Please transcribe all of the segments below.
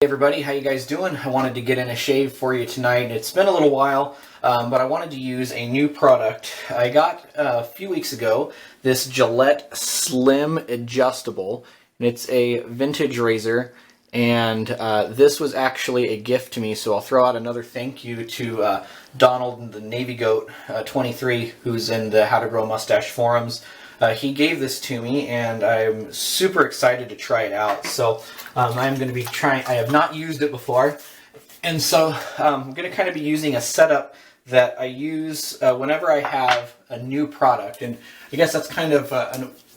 Everybody, how you guys doing? I wanted to get in a shave for you tonight. It's been a little while, but I wanted to use a new product. I got a few weeks ago this Gillette Slim Adjustable, and it's a vintage razor, and this was actually a gift to me, so I'll throw out another thank you to Donald, the Navy Goat 23, who's in the How to Grow a Mustache forums. He gave this to me, and I'm super excited to try it out. So I'm going to be trying. I have not used it before, and so I'm going to kind of be using a setup that I use whenever I have a new product. And I guess that's kind of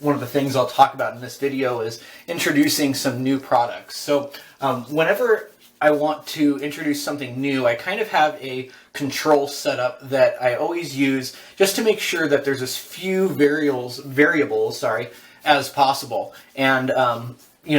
one of the things I'll talk about in this video is introducing some new products. So whenever I want to introduce something new, I kind of have a control setup that I always use just to make sure that there's as few variables as possible. And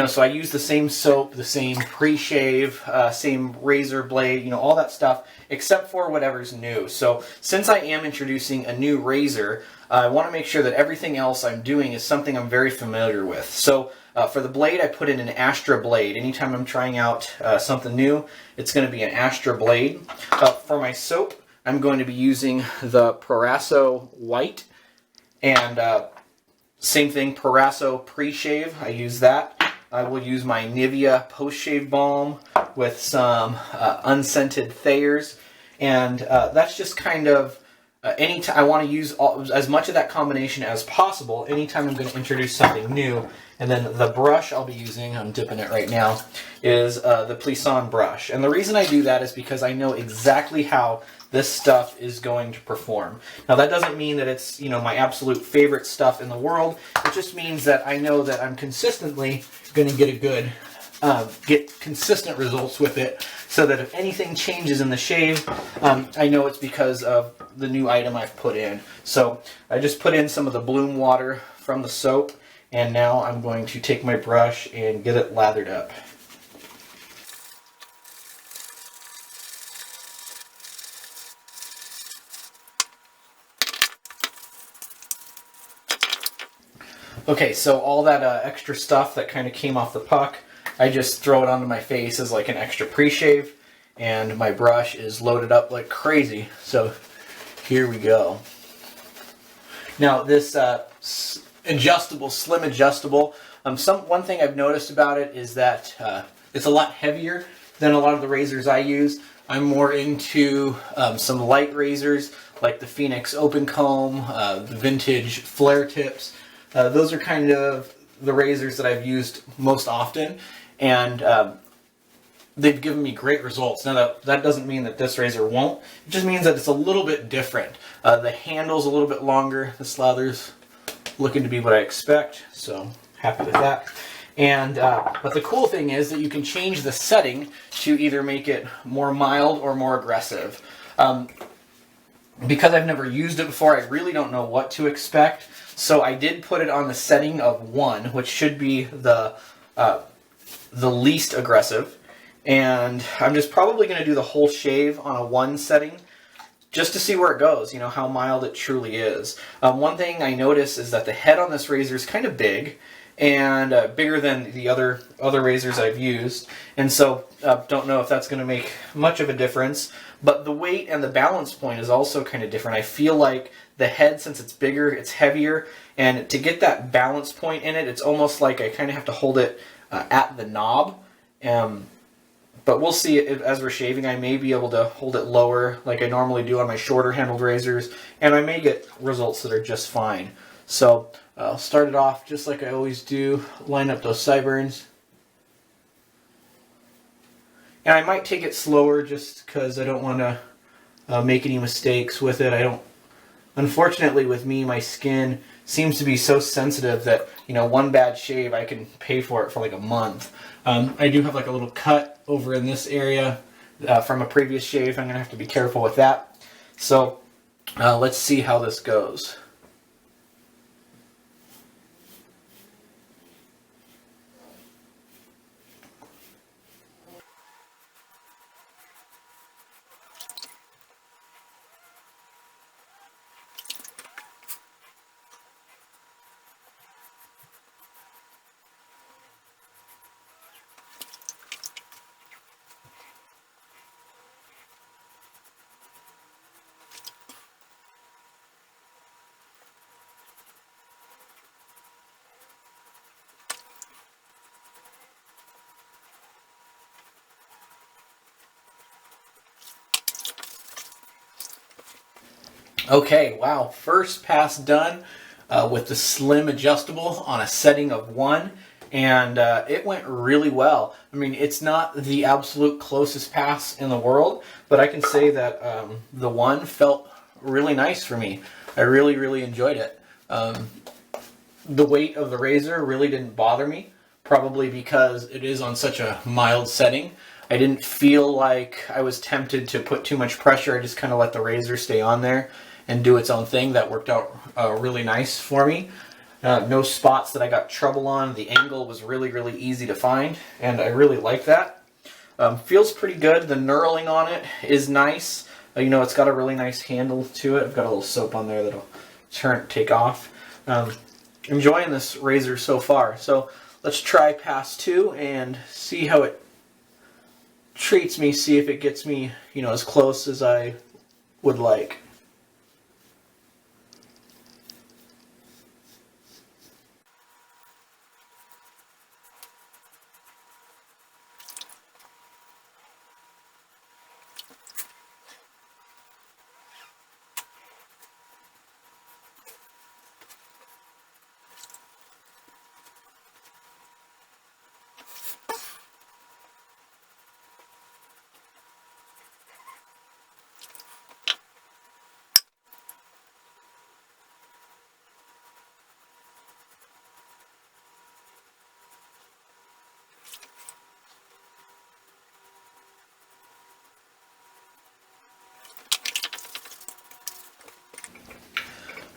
so I use the same soap, the same pre-shave, same razor blade, all that stuff, except for whatever's new. So since I am introducing a new razor, I want to make sure that everything else I'm doing is something I'm very familiar with. So for the blade, I put in an Astra blade. Anytime I'm trying out something new, it's going to be an Astra blade. For my soap, I'm going to be using the Proraso White, and same thing, Proraso Pre-Shave. I use that. I will use my Nivea Post-Shave Balm with some unscented Thayers, and that's just kind of anytime I want to use as much of that combination as possible anytime I'm going to introduce something new. And then the brush I'll be using, I'm dipping it right now, is the Plisson brush. And the reason I do that is because I know exactly how this stuff is going to perform. Now that doesn't mean that it's my absolute favorite stuff in the world. It just means that I know that I'm consistently going to get consistent results with it, so that if anything changes in the shave, I know it's because of the new item I've put in. So I just put in some of the bloom water from the soap, and now I'm going to take my brush and get it lathered up. Okay, so all that extra stuff that kind of came off the puck, I just throw it onto my face as like an extra pre-shave, and my brush is loaded up like crazy. So here we go. Now this slim adjustable, one thing I've noticed about it is that it's a lot heavier than a lot of the razors I use. I'm more into some light razors like the Phoenix Open Comb, the vintage flare tips. Those are kind of the razors that I've used most often, and they've given me great results. Now that doesn't mean that this razor won't. It just means that it's a little bit different. The handle's a little bit longer. The slather's looking to be what I expect, so happy with that. And but the cool thing is that you can change the setting to either make it more mild or more aggressive. Because I've never used it before, I really don't know what to expect. So I did put it on the setting of 1, which should be the least aggressive. And I'm just probably going to do the whole shave on a 1 setting, just to see where it goes, how mild it truly is. One thing I notice is that the head on this razor is kind of big, and bigger than the other razors I've used. And so don't know if that's going to make much of a difference. But the weight and the balance point is also kind of different. I feel like the head, since it's bigger, it's heavier, and to get that balance point in it, it's almost like I kind of have to hold it at the knob. But we'll see as we're shaving. I may be able to hold it lower like I normally do on my shorter handled razors, and I may get results that are just fine. So I'll start it off just like I always do, line up those sideburns. And I might take it slower just because I don't want to make any mistakes with it. Unfortunately with me, my skin seems to be so sensitive that, one bad shave, I can pay for it for like a month. I do have like a little cut over in this area from a previous shave. I'm going to have to be careful with that. So let's see how this goes. Okay, wow, first pass done with the slim adjustable on a setting of 1, and it went really well. I mean, it's not the absolute closest pass in the world, but I can say that the 1 felt really nice for me. I really, really enjoyed it. The weight of the razor really didn't bother me, probably because it is on such a mild setting. I didn't feel like I was tempted to put too much pressure. I just kind of let the razor stay on there and do its own thing. That worked out really nice for me. No spots that I got trouble on. The angle was really, really easy to find, and I really like that. Feels pretty good. The knurling on it is nice. You know, it's got a really nice handle to it. I've got a little soap on there that'll take off. Enjoying this razor so far. So let's try pass 2 and see how it treats me, see if it gets me, you know, as close as I would like.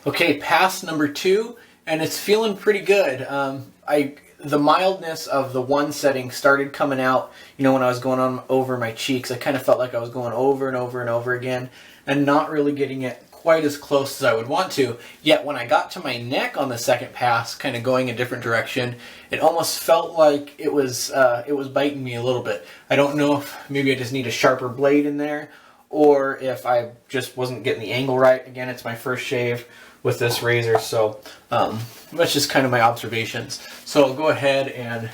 Okay, pass number 2, and it's feeling pretty good. The mildness of the 1 setting started coming out, you know, when I was going on over my cheeks. I kind of felt like I was going over and over and over again and not really getting it quite as close as I would want to. Yet when I got to my neck on the second pass, kind of going a different direction, it almost felt like it was biting me a little bit. I don't know if maybe I just need a sharper blade in there, or if I just wasn't getting the angle right. Again, it's my first shave with this razor, so that's just kind of my observations. So I'll go ahead and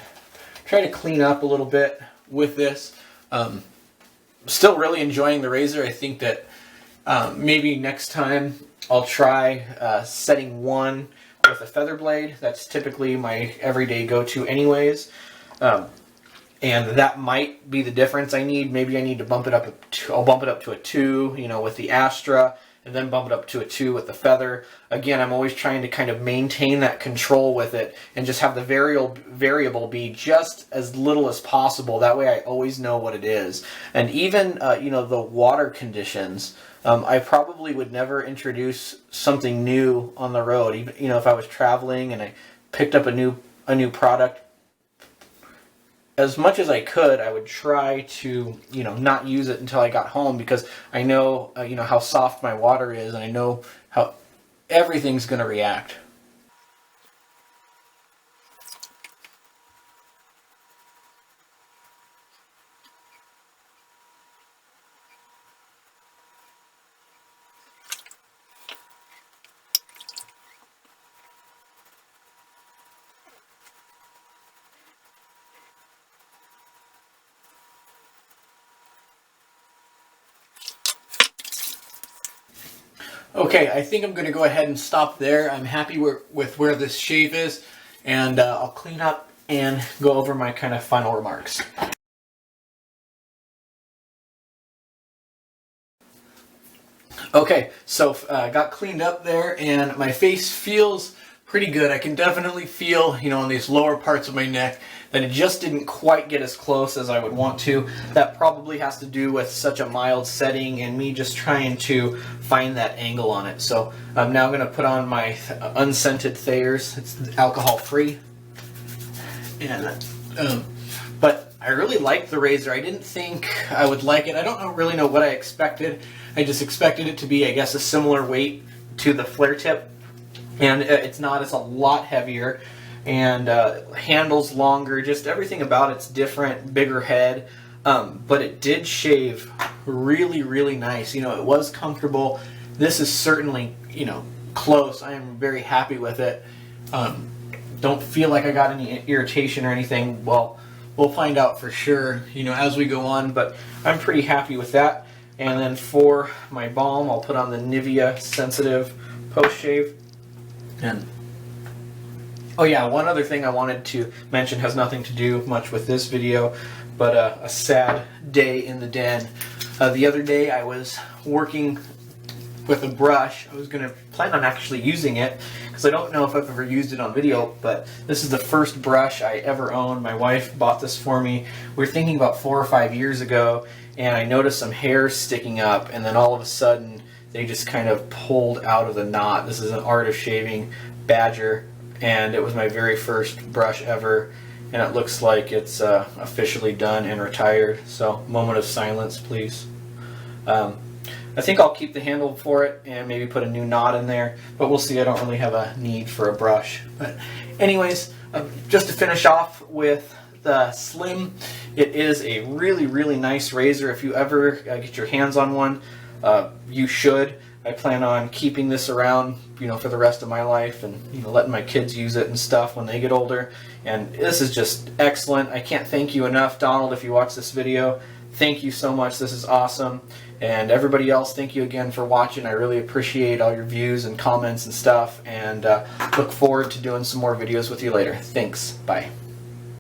try to clean up a little bit with this. Still really enjoying the razor. I think that maybe next time I'll try setting 1 with a feather blade. That's typically my everyday go-to anyways. And that might be the difference I need. Maybe I need to bump it up. I'll bump it up to a 2, you know, with the Astra, and then bump it up to a 2 with the feather. Again, I'm always trying to kind of maintain that control with it and just have the variable be just as little as possible. That way I always know what it is. And even, you know, the water conditions, I probably would never introduce something new on the road. Even, you know, if I was traveling and I picked up a new product, as much as I could, I would try to, you know, not use it until I got home, because I know, you know, how soft my water is, and I know how everything's going to react. Okay, I think I'm going to go ahead and stop there. I'm happy with where this shave is, and I'll clean up and go over my kind of final remarks. Okay, so got cleaned up there, and my face feels pretty good. I can definitely feel, you know, on these lower parts of my neck that it just didn't quite get as close as I would want to. That probably has to do with such a mild setting and me just trying to find that angle on it. So I'm now going to put on my unscented Thayers. It's alcohol free. And but I really like the razor. I didn't think I would like it. I don't really know what I expected. I just expected it to be, I guess, a similar weight to the flare tip. And it's not. It's a lot heavier, and handles longer. Just everything about it's different, bigger head. But it did shave really, really nice. You know, it was comfortable. This is certainly, you know, close. I am very happy with it. Don't feel like I got any irritation or anything. Well, we'll find out for sure, you know, as we go on. But I'm pretty happy with that. And then for my balm, I'll put on the Nivea Sensitive Post Shave. And oh yeah, one other thing I wanted to mention has nothing to do much with this video, but a sad day in the den. The other day I was working with a brush. I was going to plan on actually using it because I don't know if I've ever used it on video, but this is the first brush I ever owned. My wife bought this for me. We were thinking about 4 or 5 years ago, and I noticed some hairs sticking up, and then all of a sudden they just kind of pulled out of the knot. This is an Art of Shaving Badger, and it was my very first brush ever, and it looks like it's officially done and retired. So moment of silence, please. I think I'll keep the handle for it and maybe put a new knot in there, but we'll see. I don't really have a need for a brush. But anyways, just to finish off with the Slim, it is a really, really nice razor. If you ever get your hands on one, you should. I plan on keeping this around, for the rest of my life, and letting my kids use it and stuff when they get older. And this is just excellent. I can't thank you enough, Donald, if you watch this video. Thank you so much. This is awesome. And everybody else, thank you again for watching. I really appreciate all your views and comments and stuff, and look forward to doing some more videos with you later. Thanks. Bye.